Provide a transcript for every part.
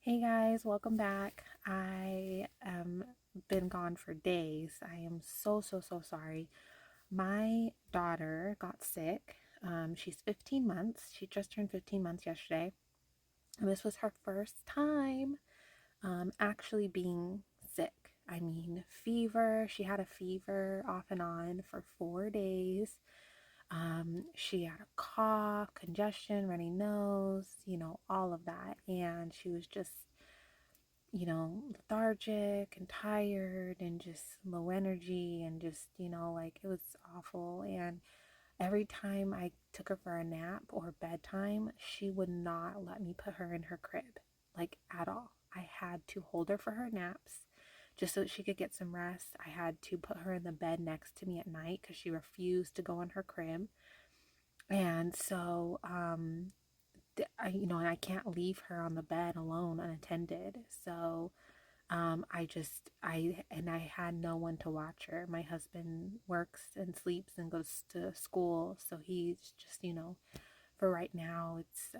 Hey guys, welcome back. I am been gone for days. I am so sorry. My daughter got sick. She's 15 months. She just turned 15 months yesterday. And this was her first time actually being sick. I mean, fever. She had a fever off and on for 4 days. She had a cough, congestion, runny nose, all of that. And she was just lethargic and tired and just low energy and just, like it was awful. And every time I took her for a nap or bedtime, she would not let me put her in her crib, like at all. I had to hold her for her naps just so that she could get some rest. I had to put her in the bed next to me at night because she refused to go in her crib. And so, and I can't leave her on the bed alone unattended. So, I had no one to watch her. My husband works and sleeps and goes to school, so he's just, for right now, it's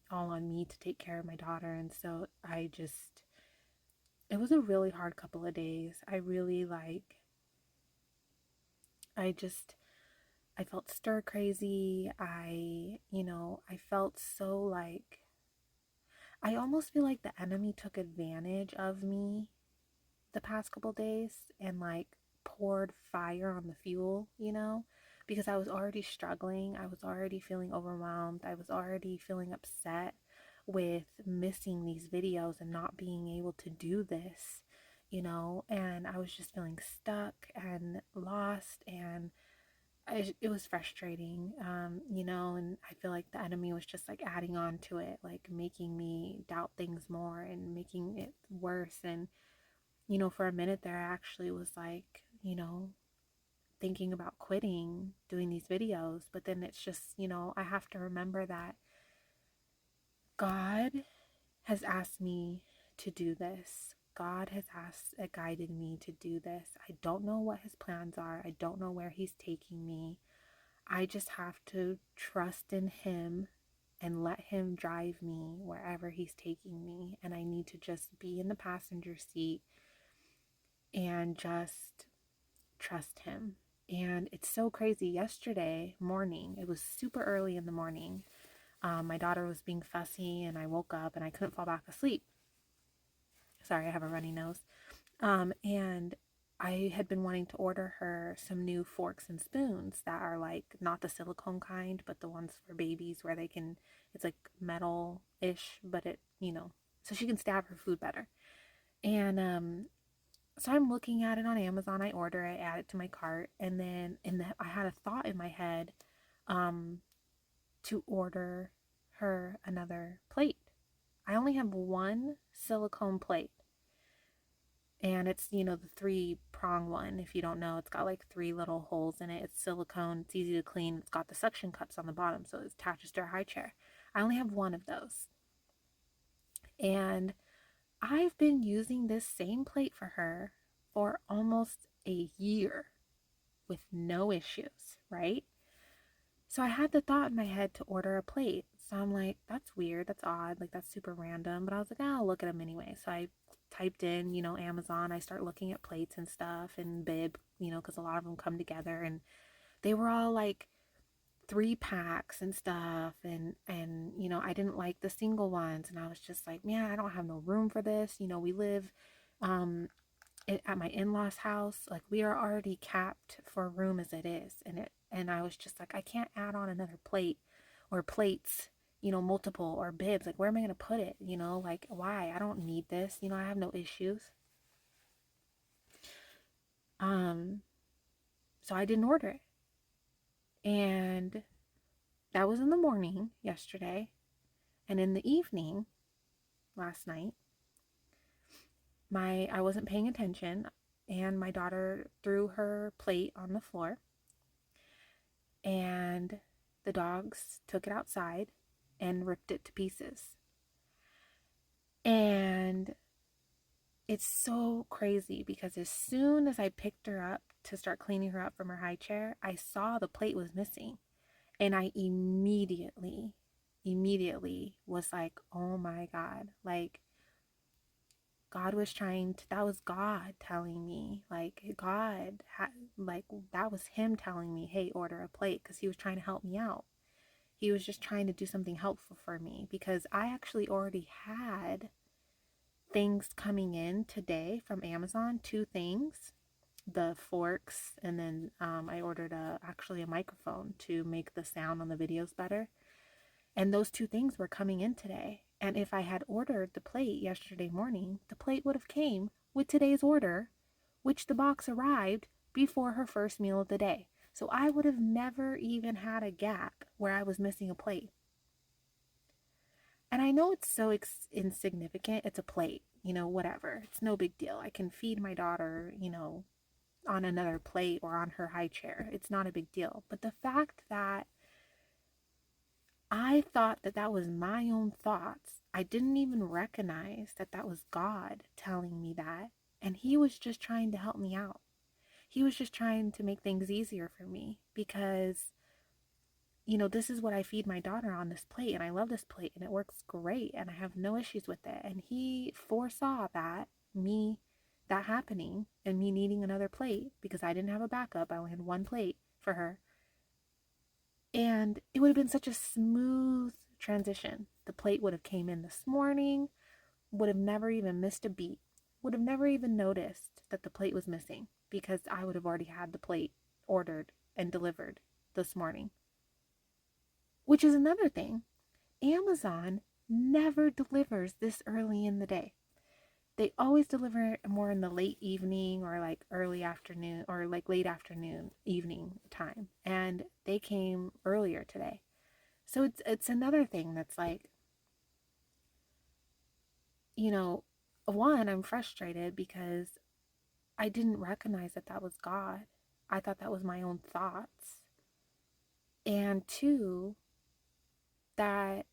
all on me to take care of my daughter. And so it was a really hard couple of days. I just, I felt stir crazy. I felt so like, I almost feel like the enemy took advantage of me the past couple days and like poured fire on the fuel, because I was already struggling. I was already feeling overwhelmed. I was already feeling upset with missing these videos and not being able to do this, and I was just feeling stuck and lost. And it was frustrating, and I feel like the enemy was just like adding on to it, like making me doubt things more and making it worse. And for a minute there, I actually was like, thinking about quitting doing these videos. But then it's just, I have to remember that God has asked me to do this. God has guided me to do this. I don't know what his plans are. I don't know where he's taking me. I just have to trust in him and let him drive me wherever he's taking me. And I need to just be in the passenger seat and just trust him. And it's so crazy. Yesterday morning, it was super early in the morning. My daughter was being fussy, and I woke up and I couldn't fall back asleep. Sorry, I have a runny nose. And I had been wanting to order her some new forks and spoons that are like not the silicone kind, but the ones for babies where it's like metal ish, but so she can stab her food better. And so I'm looking at it on Amazon. I order it, add it to my cart, and then I had a thought in my head um, to order her another plate. I only have one silicone plate, and it's the three prong one. If you don't know, it's got like three little holes in it. It's silicone. It's easy to clean. It's got the suction cups on the bottom, so it attaches to her high chair. I only have one of those, and I've been using this same plate for her for almost a year with no issues, right? So I had the thought in my head to order a plate. So I'm like, that's weird, that's odd, like that's super random. But I was like, I'll look at them anyway. So I typed in, Amazon. I start looking at plates and stuff and bib, because a lot of them come together, and they were all like 3 packs and stuff. And I didn't like the single ones, and I was just like, man, I don't have no room for this. We live um at my in-laws house. Like, we are already capped for room as it is. And I was just like, I can't add on another plate or plates, multiple, or bibs. Like, where am I going to put it? Like, why? I don't need this. I have no issues. um so I didn't order it. And that was in the morning yesterday. And in the evening last night, my I wasn't paying attention, and my daughter threw her plate on the floor, and the dogs took it outside and ripped it to pieces. And it's so crazy because as soon as I picked her up to start cleaning her up from her high chair, I saw the plate was missing. And I immediately was like, oh my God, like, God was trying to, that was God telling me, like, like, that was Him telling me, hey, order a plate, because He was trying to help me out. He was just trying to do something helpful for me, because I actually already had things coming in today from Amazon, two things, the forks, and then I ordered actually a microphone to make the sound on the videos better. And those two things were coming in today. And if I had ordered the plate yesterday morning, the plate would have came with today's order, which the box arrived before her first meal of the day. So I would have never even had a gap where I was missing a plate. And I know it's so insignificant. It's a plate, whatever. It's no big deal. I can feed my daughter, on another plate or on her high chair. It's not a big deal. But the fact that I thought that that was my own thoughts, I didn't even recognize that that was God telling me that. And He was just trying to help me out. He was just trying to make things easier for me because, this is what I feed my daughter on, this plate. And I love this plate and it works great. And I have no issues with it. And He foresaw that happening and me needing another plate because I didn't have a backup. I only had one plate for her. And it would have been such a smooth transition. The plate would have came in this morning, would have never even missed a beat, would have never even noticed that the plate was missing because I would have already had the plate ordered and delivered this morning. Which is another thing. Amazon never delivers this early in the day. They always deliver more in the late evening or like early afternoon or like late afternoon, evening time. And they came earlier today. So it's another thing that's like, one, I'm frustrated because I didn't recognize that that was God. I thought that was my own thoughts. And two, that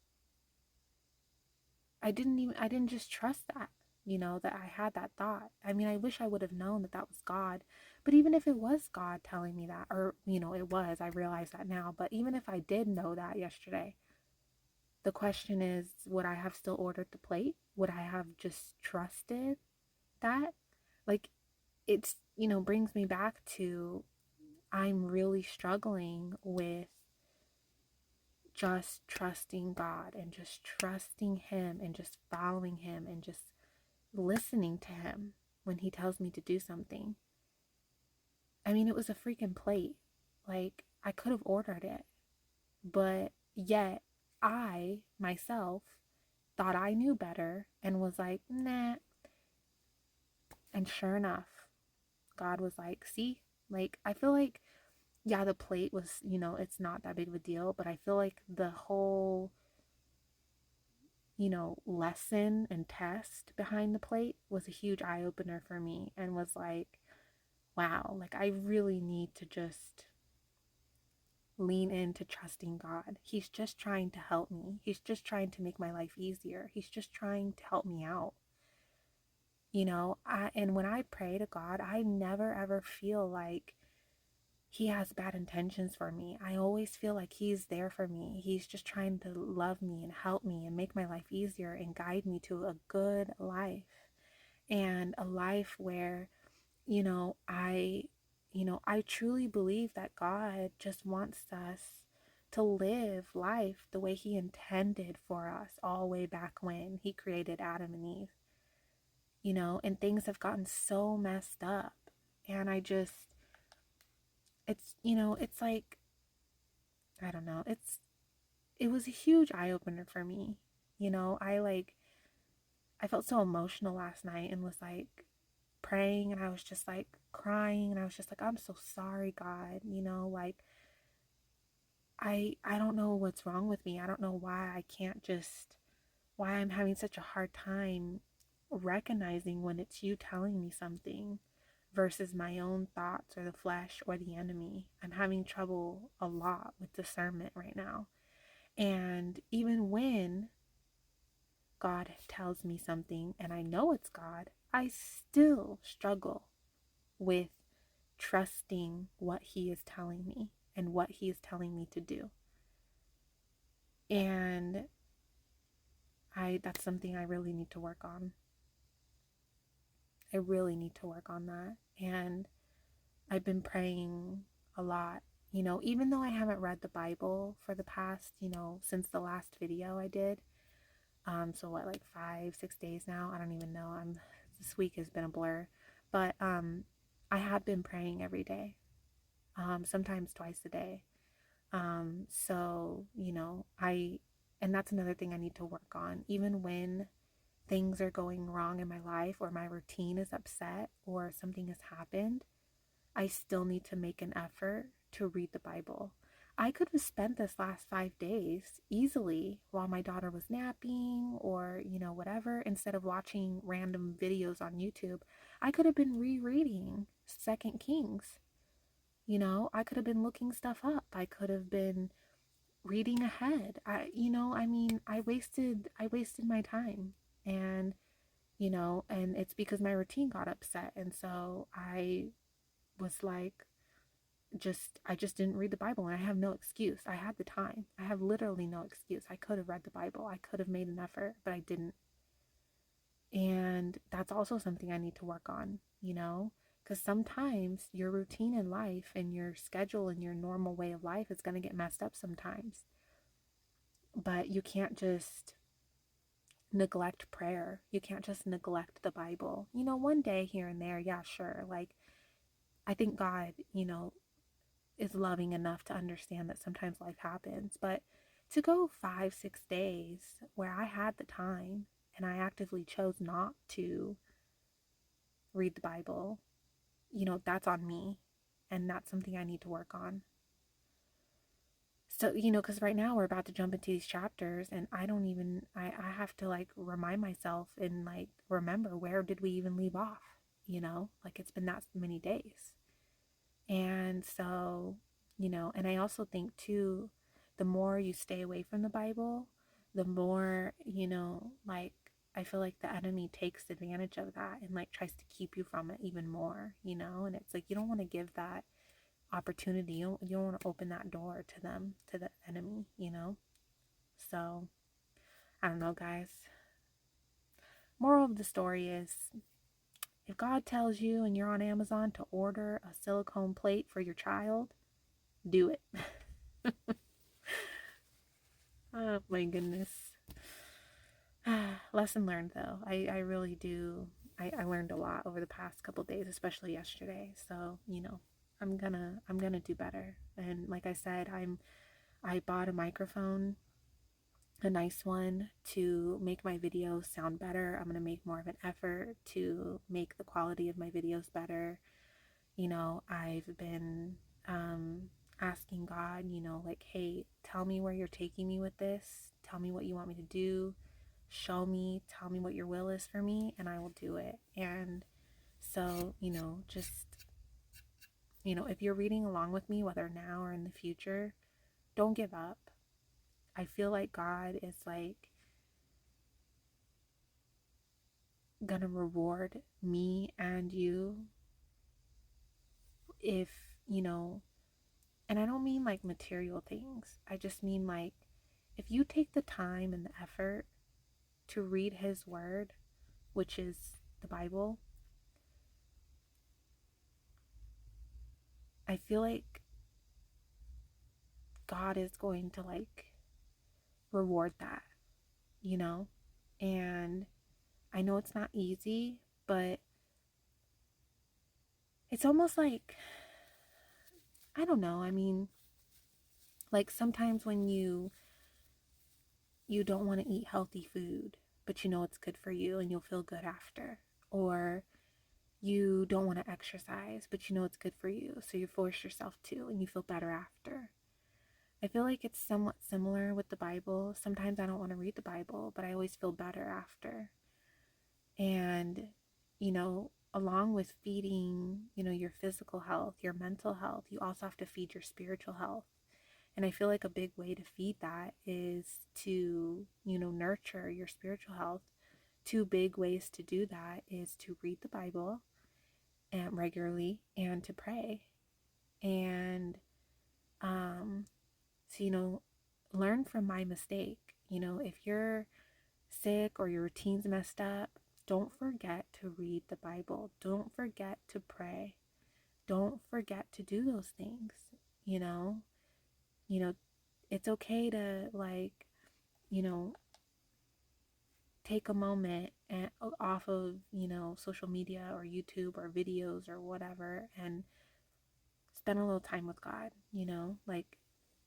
I didn't just trust that, that I had that thought. I mean, I wish I would have known that that was God. But even if it was God telling me that, or, it was, I realize that now. But even if I did know that yesterday, the question is, would I have still ordered the plate? Would I have just trusted that? Like, it's, brings me back to I'm really struggling with just trusting God and just trusting Him and just following Him and just listening to Him when He tells me to do something. I mean, it was a freaking plate. Like, I could have ordered it, but yet I myself thought I knew better and was like, nah. And sure enough, God was like, see, like, I feel like, yeah, the plate was, it's not that big of a deal, but I feel like the whole, lesson and test behind the plate was a huge eye opener for me and was like, wow, like, I really need to just lean into trusting God. He's just trying to help me. He's just trying to make my life easier. He's just trying to help me out. And when I pray to God, I never ever feel like He has bad intentions for me. I always feel like He's there for me. He's just trying to love me and help me and make my life easier and guide me to a good life and a life where, I truly believe that God just wants us to live life the way He intended for us all way back when He created Adam and Eve, and things have gotten so messed up. And it's like, I don't know, it was a huge eye opener for me. I felt so emotional last night and was like praying, and I was just like crying, and I was just like, I'm so sorry, God, like I don't know what's wrong with me. I don't know why I'm having such a hard time recognizing when it's you telling me something versus my own thoughts or the flesh or the enemy. I'm having trouble a lot with discernment right now. And even when God tells me something and I know it's God, I still struggle with trusting what He is telling me and what He is telling me to do. And that's something I really need to work on. I really need to work on that. And I've been praying a lot, even though I haven't read the Bible for the past, since the last video I did. So what, like 5, 6 days now? I don't even know. This week has been a blur. But I have been praying every day, sometimes twice a day. So, and that's another thing I need to work on. Even when things are going wrong in my life or my routine is upset or something has happened, I still need to make an effort to read the Bible. I could have spent this last 5 days easily while my daughter was napping or, whatever, instead of watching random videos on YouTube. I could have been rereading Second Kings. I could have been looking stuff up. I could have been reading ahead. I wasted my time. And, and it's because my routine got upset. And so I was like, I just didn't read the Bible, and I have no excuse. I had the time. I have literally no excuse. I could have read the Bible. I could have made an effort, but I didn't. And that's also something I need to work on, because sometimes your routine in life and your schedule and your normal way of life is going to get messed up sometimes. But you can't just neglect prayer. You can't just neglect the Bible. One day here and there, yeah, sure. Like, I think God, is loving enough to understand that sometimes life happens. But to go 5, 6 days where I had the time and I actively chose not to read the Bible, that's on me. And that's something I need to work on. So, because right now we're about to jump into these chapters, and I have to like remind myself and like remember, where did we even leave off? Like it's been that many days. And so, and I also think too, the more you stay away from the Bible, the more, like I feel like the enemy takes advantage of that and like tries to keep you from it even more, and it's like you don't want to give that opportunity. You don't want to open that door to them, to the enemy, So I don't know, guys. Moral of the story is, if God tells you and you're on Amazon to order a silicone plate for your child, do it. Oh my goodness. Lesson learned though. I really do. I learned a lot over the past couple days, especially yesterday. So, I'm gonna do better. And like I said, I bought a microphone, a nice one, to make my videos sound better. I'm gonna make more of an effort to make the quality of my videos better. I've been asking God, like, hey, tell me where you're taking me with this. Tell me what you want me to do. Show me, tell me what your will is for me, and I will do it. And so, just, if you're reading along with me, whether now or in the future, don't give up. I feel like God is like gonna reward me and you if, and I don't mean like material things. I just mean like, if you take the time and the effort to read His Word, which is the Bible, I feel like God is going to like reward that, you know? And I know it's not easy, but it's almost like, I don't know. I mean, like sometimes when you don't want to eat healthy food, but it's good for you and you'll feel good after. Or you don't want to exercise, but it's good for you, so you force yourself to and you feel better after. I feel like it's somewhat similar with the Bible. Sometimes I don't want to read the Bible, but I always feel better after. And, along with feeding, your physical health, your mental health, you also have to feed your spiritual health. And I feel like a big way to feed that is to, nurture your spiritual health. Two big ways to do that is to read the Bible and regularly and to pray. And so, learn from my mistake. If you're sick or your routine's messed up, don't forget to read the Bible. Don't forget to pray. Don't forget to do those things, you know? You know, it's okay to like, you know, take a moment and off of, social media or YouTube or videos or whatever and spend a little time with God, like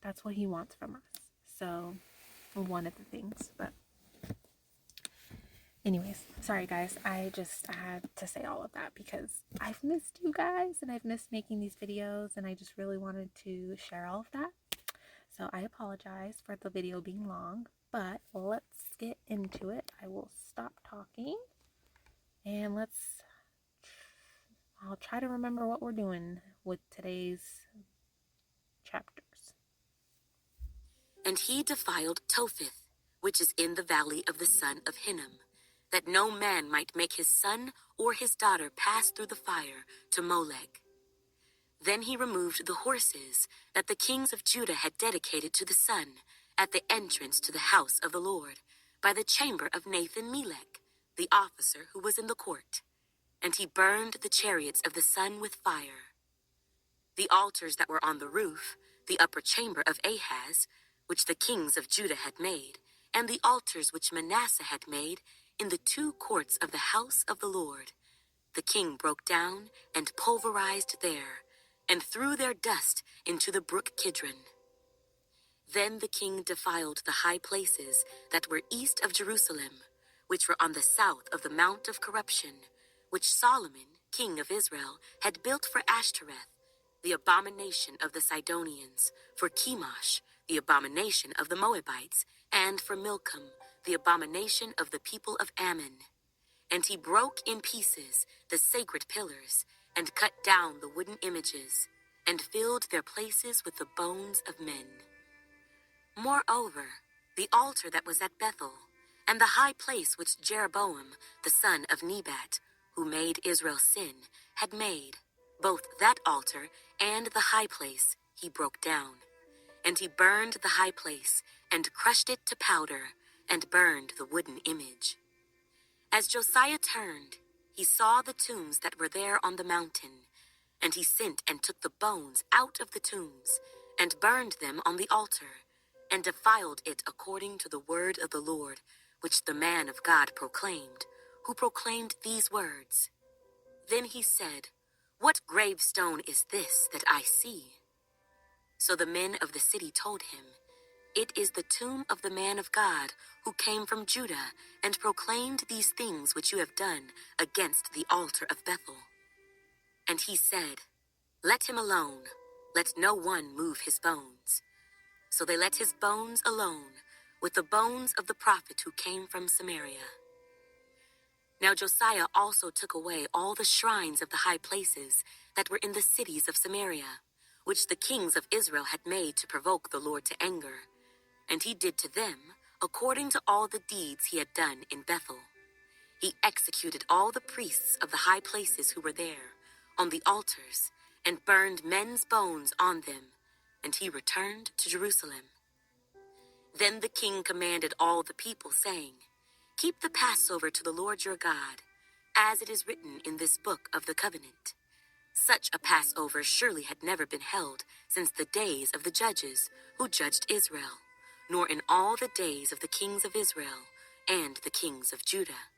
that's what he wants from us. So, one of the things, but anyways, sorry guys, I had to say all of that because I've missed you guys and I've missed making these videos and I just really wanted to share all of that. So I apologize for the video being long, but let's get into it. I will stop talking and I'll try to remember what we're doing with today's chapters. And he defiled Topheth, which is in the valley of the son of Hinnom, that no man might make his son or his daughter pass through the fire to Molech. Then he removed the horses that the kings of Judah had dedicated to the sun at the entrance to the house of the Lord, by the chamber of Nathan-Melech, the officer who was in the court. And he burned the chariots of the sun with fire. The altars that were on the roof, the upper chamber of Ahaz, which the kings of Judah had made, and the altars which Manasseh had made in the 2 courts of the house of the Lord, the king broke down and pulverized there, and threw their dust into the brook Kidron. Then the king defiled the high places that were east of Jerusalem, which were on the south of the Mount of Corruption, which Solomon, king of Israel, had built for Ashtoreth, the abomination of the Sidonians, for Chemosh, the abomination of the Moabites, and for Milcom, the abomination of the people of Ammon. And he broke in pieces the sacred pillars, and cut down the wooden images, and filled their places with the bones of men. Moreover, the altar that was at Bethel, and the high place which Jeroboam, the son of Nebat, who made Israel sin, had made, both that altar and the high place he broke down. And he burned the high place, and crushed it to powder, and burned the wooden image. As Josiah turned, he saw the tombs that were there on the mountain, and he sent and took the bones out of the tombs, and burned them on the altar, and defiled it according to the word of the Lord, which the man of God proclaimed, who proclaimed these words. Then he said, "What gravestone is this that I see?" So the men of the city told him, "It is the tomb of the man of God, who came from Judah, and proclaimed these things which you have done against the altar of Bethel." And he said, "Let him alone, let no one move his bones." So they let his bones alone, with the bones of the prophet who came from Samaria. Now Josiah also took away all the shrines of the high places that were in the cities of Samaria, which the kings of Israel had made to provoke the Lord to anger. And he did to them according to all the deeds he had done in Bethel. He executed all the priests of the high places who were there, on the altars, and burned men's bones on them, and he returned to Jerusalem. Then the king commanded all the people, saying, "Keep the Passover to the Lord your God, as it is written in this book of the covenant." Such a Passover surely had never been held since the days of the judges who judged Israel, nor in all the days of the kings of Israel and the kings of Judah.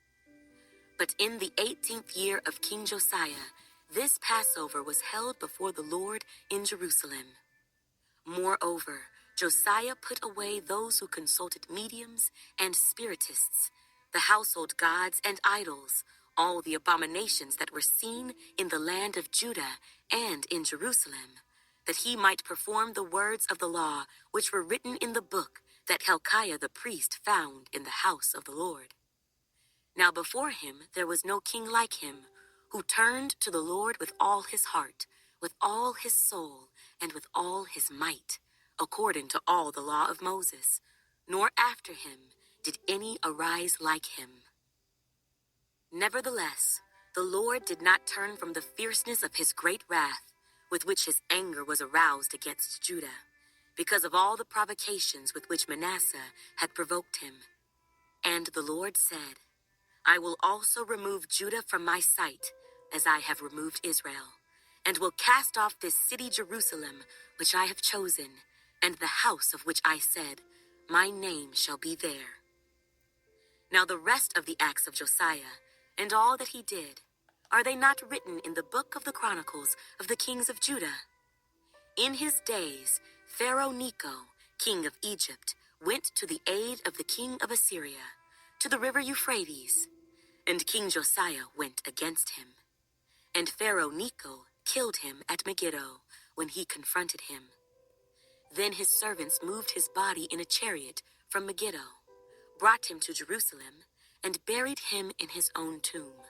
But in the 18th year of King Josiah, this Passover was held before the Lord in Jerusalem. Moreover, Josiah put away those who consulted mediums and spiritists, the household gods and idols, all the abominations that were seen in the land of Judah and in Jerusalem, that he might perform the words of the law which were written in the book that Hilkiah the priest found in the house of the Lord. Now before him there was no king like him, who turned to the Lord with all his heart, with all his soul, and with all his might, according to all the law of Moses, nor after him did any arise like him. Nevertheless, the Lord did not turn from the fierceness of his great wrath, with which his anger was aroused against Judah, because of all the provocations with which Manasseh had provoked him. And the Lord said, I will also remove Judah from my sight, as I have removed Israel, and will cast off this city Jerusalem, which I have chosen, and the house of which I said, my name shall be there. Now the rest of the acts of Josiah, and all that he did, are they not written in the book of the Chronicles of the kings of Judah? In his days, Pharaoh Necho, king of Egypt, went to the aid of the king of Assyria, to the river Euphrates, and King Josiah went against him. And Pharaoh Necho killed him at Megiddo when he confronted him. Then his servants moved his body in a chariot from Megiddo, brought him to Jerusalem, and buried him in his own tomb.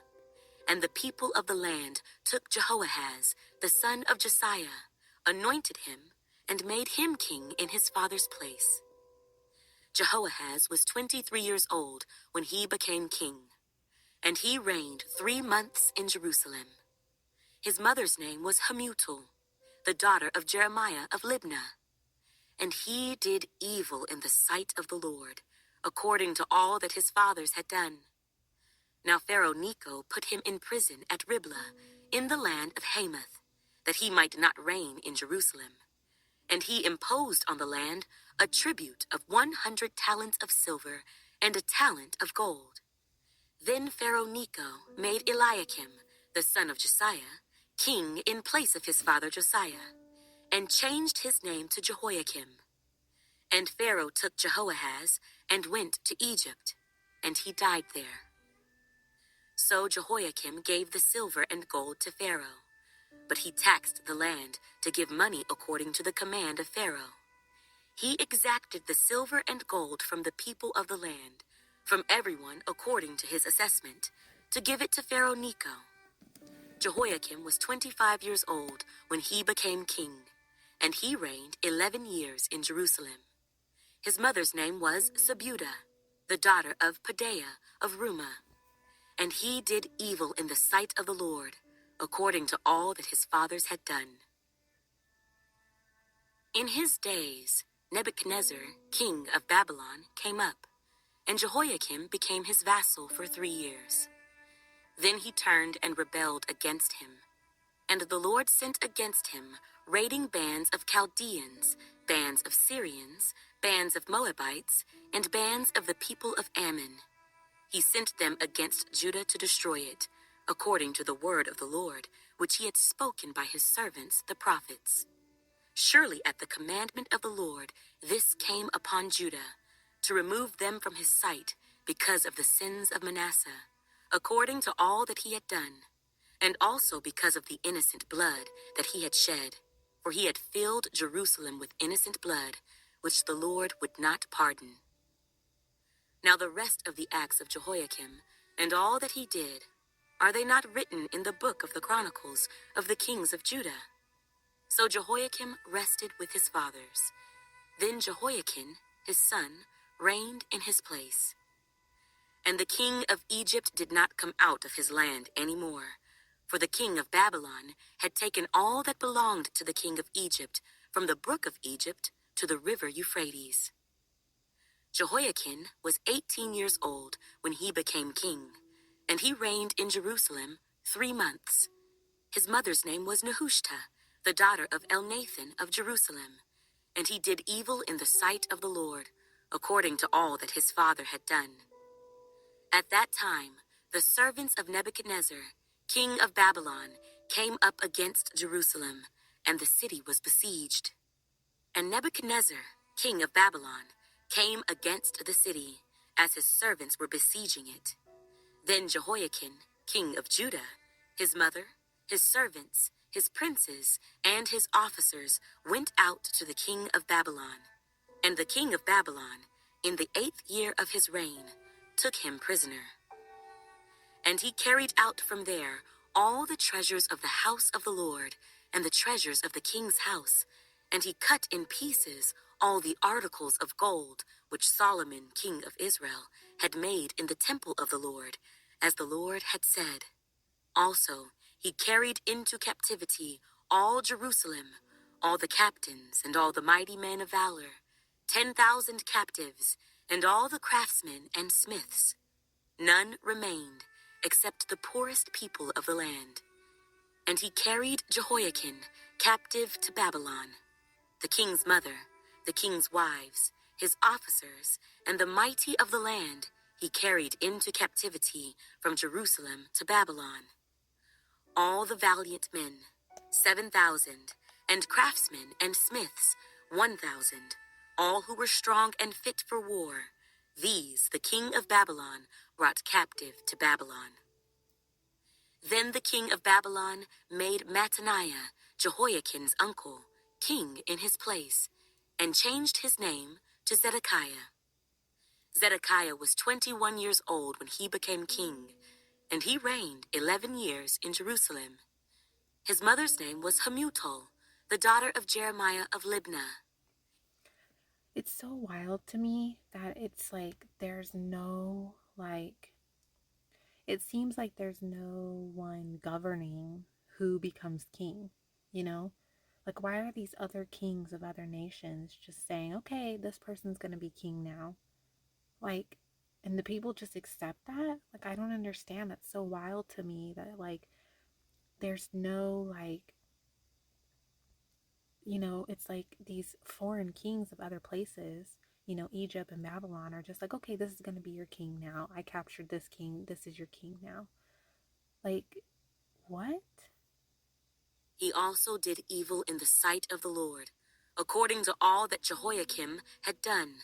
And the people of the land took Jehoahaz, the son of Josiah, anointed him, and made him king in his father's place. Jehoahaz was 23 years old when he became king, and he reigned 3 months in Jerusalem. His mother's name was Hamutal, the daughter of Jeremiah of Libnah. And he did evil in the sight of the Lord, according to all that his fathers had done. Now Pharaoh Necho put him in prison at Riblah, in the land of Hamath, that he might not reign in Jerusalem. And he imposed on the land a tribute of 100 talents of silver and a talent of gold. Then Pharaoh Necho made Eliakim, the son of Josiah, king in place of his father Josiah, and changed his name to Jehoiakim. And Pharaoh took Jehoahaz and went to Egypt, and he died there. So Jehoiakim gave the silver and gold to Pharaoh, but he taxed the land to give money according to the command of Pharaoh. He exacted the silver and gold from the people of the land, from everyone according to his assessment, to give it to Pharaoh Necho. Jehoiakim was 25 years old when he became king, and he reigned 11 years in Jerusalem. His mother's name was Sebudah, the daughter of Pedaiah of Rumah. And he did evil in the sight of the Lord, according to all that his fathers had done. In his days, Nebuchadnezzar, king of Babylon, came up, and Jehoiakim became his vassal for 3 years. Then he turned and rebelled against him. And the Lord sent against him raiding bands of Chaldeans, bands of Syrians, bands of Moabites, and bands of the people of Ammon. He sent them against Judah to destroy it, according to the word of the Lord, which he had spoken by his servants the prophets. Surely at the commandment of the Lord this came upon Judah, to remove them from his sight because of the sins of Manasseh, according to all that he had done, and also because of the innocent blood that he had shed, for he had filled Jerusalem with innocent blood, which the Lord would not pardon. Now the rest of the acts of Jehoiakim, and all that he did, are they not written in the book of the Chronicles of the kings of Judah? So Jehoiakim rested with his fathers. Then Jehoiakim, his son, reigned in his place. And the king of Egypt did not come out of his land any more, for the king of Babylon had taken all that belonged to the king of Egypt, from the brook of Egypt to the river Euphrates. Jehoiakim was 18 years old when he became king, and he reigned in Jerusalem 3 months. His mother's name was Nehushta, the daughter of Elnathan of Jerusalem, and he did evil in the sight of the Lord, according to all that his father had done. At that time, the servants of Nebuchadnezzar, king of Babylon, came up against Jerusalem, and the city was besieged. And Nebuchadnezzar, king of Babylon, came against the city, as his servants were besieging it. Then Jehoiakim, king of Judah, his mother, his servants, his princes, and his officers went out to the king of Babylon. And the king of Babylon, in the 8th year of his reign, took him prisoner. And he carried out from there all the treasures of the house of the Lord, and the treasures of the king's house, and he cut in pieces all the articles of gold which Solomon, king of Israel, had made in the temple of the Lord, as the Lord had said. Also, he carried into captivity all Jerusalem, all the captains and all the mighty men of valor, 10,000 captives, and all the craftsmen and smiths. None remained except the poorest people of the land. And he carried Jehoiakin captive to Babylon. The king's mother, the king's wives, his officers, and the mighty of the land he carried into captivity from Jerusalem to Babylon. All the valiant men, 7,000, and craftsmen and smiths, 1,000, all who were strong and fit for war, these the king of Babylon brought captive to Babylon. Then the king of Babylon made Mattaniah, Jehoiakin's uncle, king in his place, and changed his name to Zedekiah. Zedekiah was 21 years old when he became king, and he reigned 11 years in Jerusalem. His mother's name was Hamutal, the daughter of Jeremiah of Libnah. It's so wild to me that it's like there's no, like, it seems like there's no one governing who becomes king, you know? Like, why are these other kings of other nations just saying, okay, this person's going to be king now? Like, and the people just accept that? Like, I don't understand. That's so wild to me that, like, there's no, like, it's like these foreign kings of other places, Egypt and Babylon are just like, okay, this is going to be your king now. I captured this king. This is your king now. Like, what? He also did evil in the sight of the Lord, according to all that Jehoiakim had done.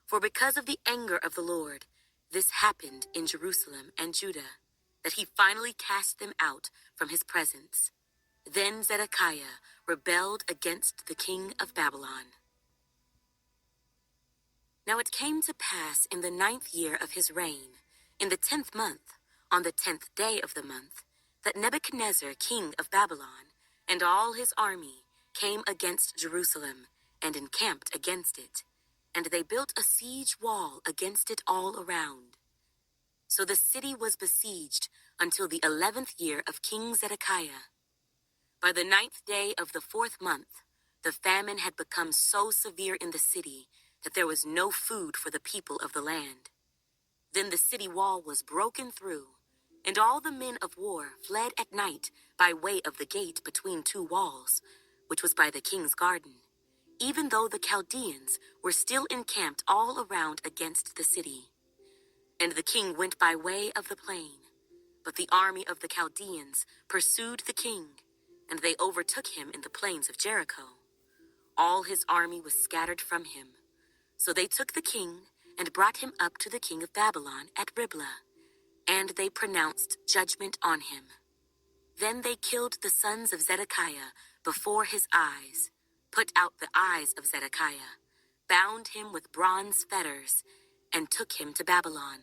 For because of the anger of the Lord, this happened in Jerusalem and Judah, that he finally cast them out from his presence. Then Zedekiah rebelled against the king of Babylon. Now it came to pass in the 9th year of his reign, in the 10th month, on the 10th day of the month, that Nebuchadnezzar king of Babylon and all his army came against Jerusalem and encamped against it, and they built a siege wall against it all around. So the city was besieged until the 11th year of King Zedekiah. By the 9th day of the 4th month, the famine had become so severe in the city that there was no food for the people of the land. Then the city wall was broken through, and all the men of war fled at night by way of the gate between two walls, which was by the king's garden, even though the Chaldeans were still encamped all around against the city. And the king went by way of the plain, but the army of the Chaldeans pursued the king, and they overtook him in the plains of Jericho. All his army was scattered from him. So they took the king and brought him up to the king of Babylon at Riblah, and they pronounced judgment on him. Then they killed the sons of Zedekiah before his eyes, put out the eyes of Zedekiah, bound him with bronze fetters, and took him to Babylon.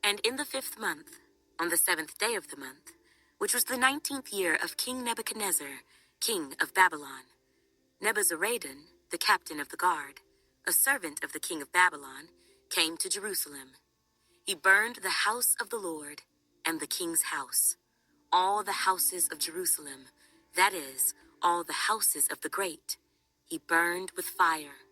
And in the 5th month, on the 7th day of the month, which was the 19th year of King Nebuchadnezzar, king of Babylon, Nebuzaradan, the captain of the guard, a servant of the king of Babylon, came to Jerusalem. He burned the house of the Lord and the king's house, all the houses of Jerusalem, that is, all the houses of the great, he burned with fire.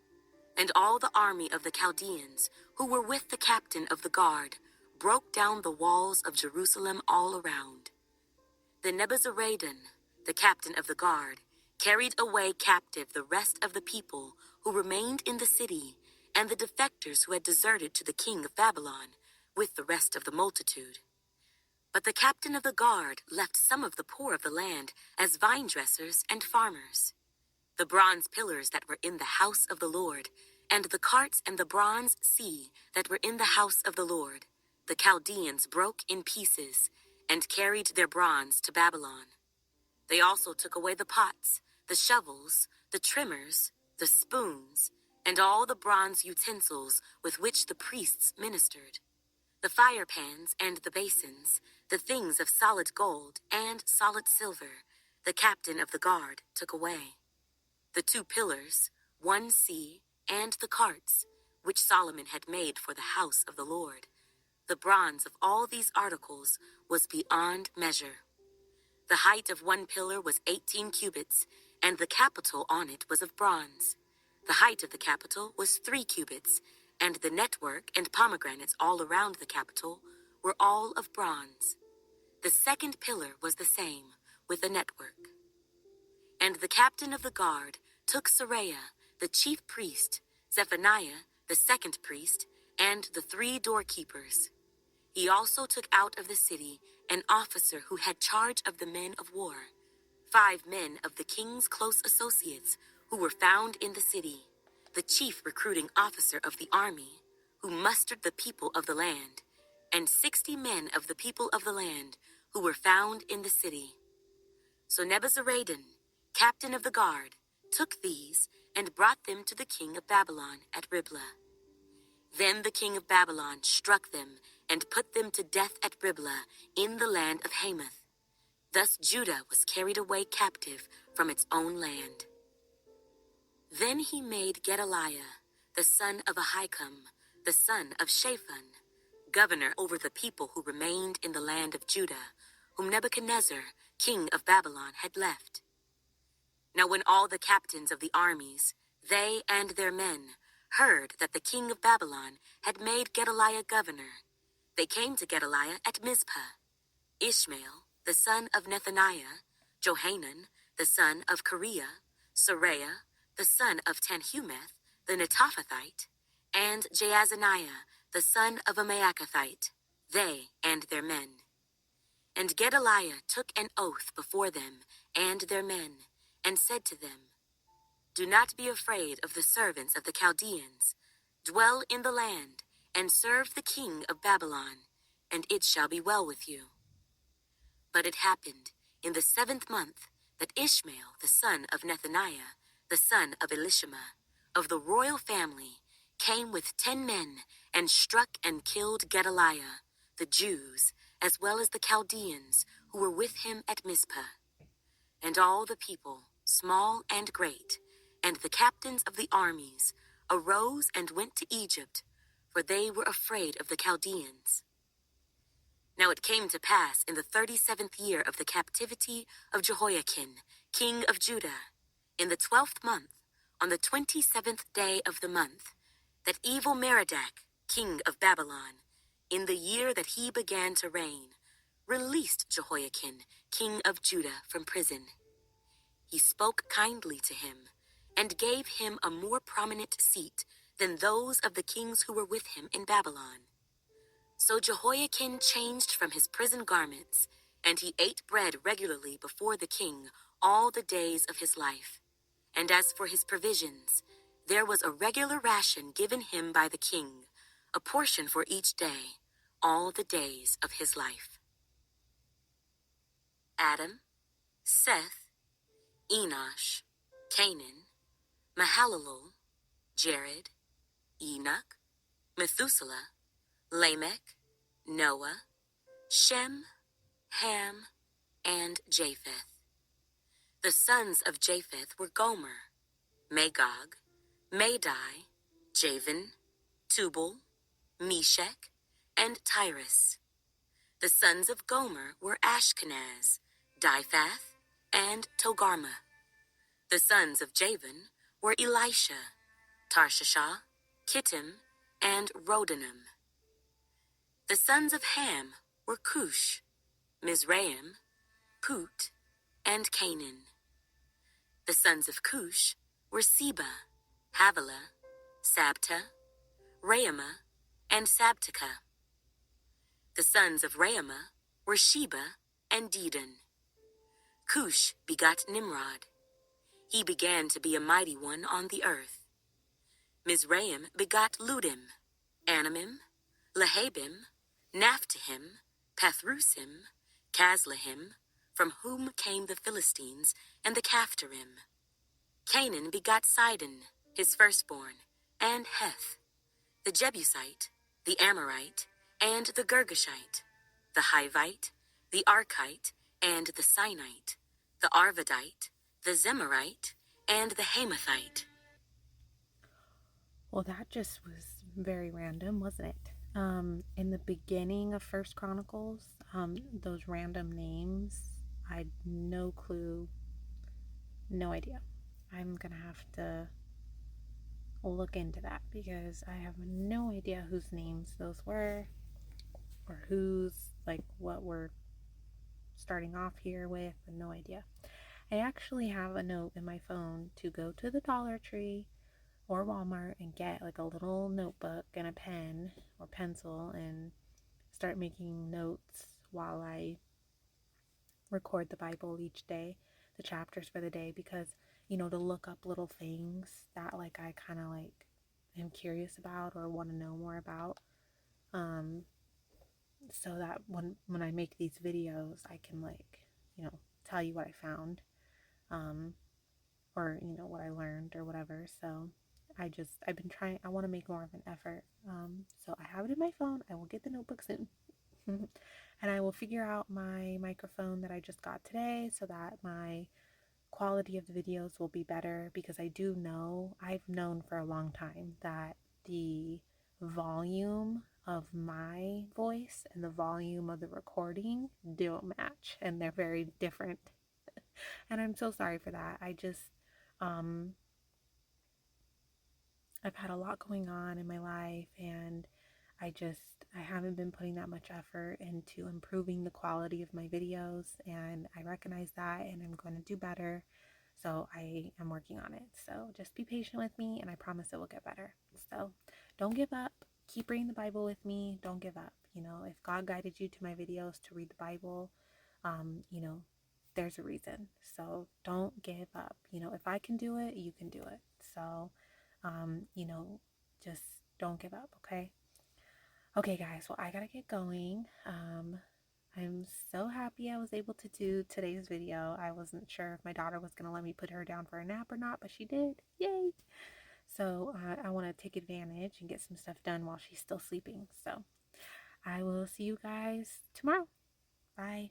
And all the army of the Chaldeans, who were with the captain of the guard, broke down the walls of Jerusalem all around. Then Nebuzaradan, the captain of the guard, carried away captive the rest of the people who remained in the city, and the defectors who had deserted to the king of Babylon, with the rest of the multitude. But the captain of the guard left some of the poor of the land as vine dressers and farmers. The bronze pillars that were in the house of the Lord, and the carts and the bronze sea that were in the house of the Lord, the Chaldeans broke in pieces, and carried their bronze to Babylon. They also took away the pots, the shovels, the trimmers, the spoons, and all the bronze utensils with which the priests ministered, the fire pans and the basins, the things of solid gold and solid silver, the captain of the guard took away. The 2 pillars, 1 sea, and the carts, which Solomon had made for the house of the Lord, the bronze of all these articles was beyond measure. The height of 1 pillar was 18 cubits, and the capital on it was of bronze. The height of the capital was 3 cubits, and the network and pomegranates all around the capital were all of bronze. The second pillar was the same, with a network. And the captain of the guard took Seraiah, the chief priest, Zephaniah, the second priest, and the 3 doorkeepers. He also took out of the city an officer who had charge of the men of war, 5 men of the king's close associates who were found in the city, the chief recruiting officer of the army, who mustered the people of the land, and 60 men of the people of the land who were found in the city. So Nebuzaradan, captain of the guard, took these and brought them to the king of Babylon at Riblah. Then the king of Babylon struck them and put them to death at Riblah in the land of Hamath. Thus Judah was carried away captive from its own land. Then he made Gedaliah, the son of Ahikam, the son of Shaphan, governor over the people who remained in the land of Judah, whom Nebuchadnezzar, king of Babylon, had left. Now when all the captains of the armies, they and their men, heard that the king of Babylon had made Gedaliah governor, they came to Gedaliah at Mizpah. Ishmael, the son of Nethaniah, Johanan, the son of Kareah, Seraiah, the son of Tanhumeth, the Netophathite, and Jaazaniah, the son of a Maacathite, they and their men. And Gedaliah took an oath before them and their men, and said to them, Do not be afraid of the servants of the Chaldeans. Dwell in the land, and serve the king of Babylon, and it shall be well with you. But it happened in the 7th month that Ishmael, the son of Nethaniah, the son of Elishama, of the royal family, came with 10 men and struck and killed Gedaliah, the Jews, as well as the Chaldeans who were with him at Mizpah. And all the people, small and great, and the captains of the armies, arose and went to Egypt, for they were afraid of the Chaldeans. Now it came to pass in the 37th year of the captivity of Jehoiakim, king of Judah, in the 12th month, on the 27th day of the month, that Evil-Merodach, king of Babylon, in the year that he began to reign, released Jehoiakim, king of Judah, from prison. He spoke kindly to him, and gave him a more prominent seat than those of the kings who were with him in Babylon. So Jehoiakim changed from his prison garments, and he ate bread regularly before the king all the days of his life. And as for his provisions, there was a regular ration given him by the king, a portion for each day, all the days of his life. Adam, Seth, Enosh, Canaan, Mahalalel, Jared, Enoch, Methuselah, Lamech, Noah, Shem, Ham, and Japheth. The sons of Japheth were Gomer, Magog, Madai, Javan, Tubal, Meshech, and Tyrus. The sons of Gomer were Ashkenaz, Diphath, and Togarmah. The sons of Javan were Elisha, Tarshishah, Kittim, and Rodanim. The sons of Ham were Cush, Mizraim, Put, and Canaan. The sons of Cush were Seba, Havilah, Sabta, Raamah, and Sabteka. The sons of Raamah were Sheba and Dedan. Cush begot Nimrod. He began to be a mighty one on the earth. Mizraim begot Ludim, Anamim, Lehabim, Naphtahim, Pathrusim, Caslahim, from whom came the Philistines and the Caphtorim. Canaan begot Sidon, his firstborn, and Heth, the Jebusite, the Amorite, and the Girgashite, the Hivite, the Archite, and the Sinite, the Arvadite, the Zemarite, and the Hamathite. Well, that just was very random, wasn't it? In the beginning of First Chronicles, those random names, I had no clue, no idea. I'm gonna have to look into that because I have no idea whose names those were or who's like what we're starting off here with. No idea. I actually have a note in my phone to go to the Dollar Tree or Walmart and get like a little notebook and a pen or pencil and start making notes while I record the Bible each day, the chapters for the day, because, to look up little things that like I kind of like am curious about or want to know more about. Um, so that when I make these videos, I can like, tell you what I found, um, or what I learned or whatever. So I've been trying. I want to make more of an effort. So I have it in my phone. I will get the notebook soon. And I will figure out my microphone that I just got today so that my quality of the videos will be better, because I've known for a long time that the volume of my voice and the volume of the recording don't match, and they're very different. And I'm so sorry for that. Um I've had a lot going on in my life, and I haven't been putting that much effort into improving the quality of my videos, and I recognize that, and I'm going to do better. So I am working on it. So just be patient with me, and I promise it will get better. So don't give up. Keep reading the Bible with me. Don't give up. If God guided you to my videos to read the Bible, um, you know, there's a reason. So don't give up. If I can do it, you can do it. So, um, you know, just don't give up, okay? Okay, guys, well, I gotta get going. I'm so happy I was able to do today's video. I wasn't sure if my daughter was gonna let me put her down for a nap or not, but she did. Yay! So I want to take advantage and get some stuff done while she's still sleeping. So I will see you guys tomorrow. Bye.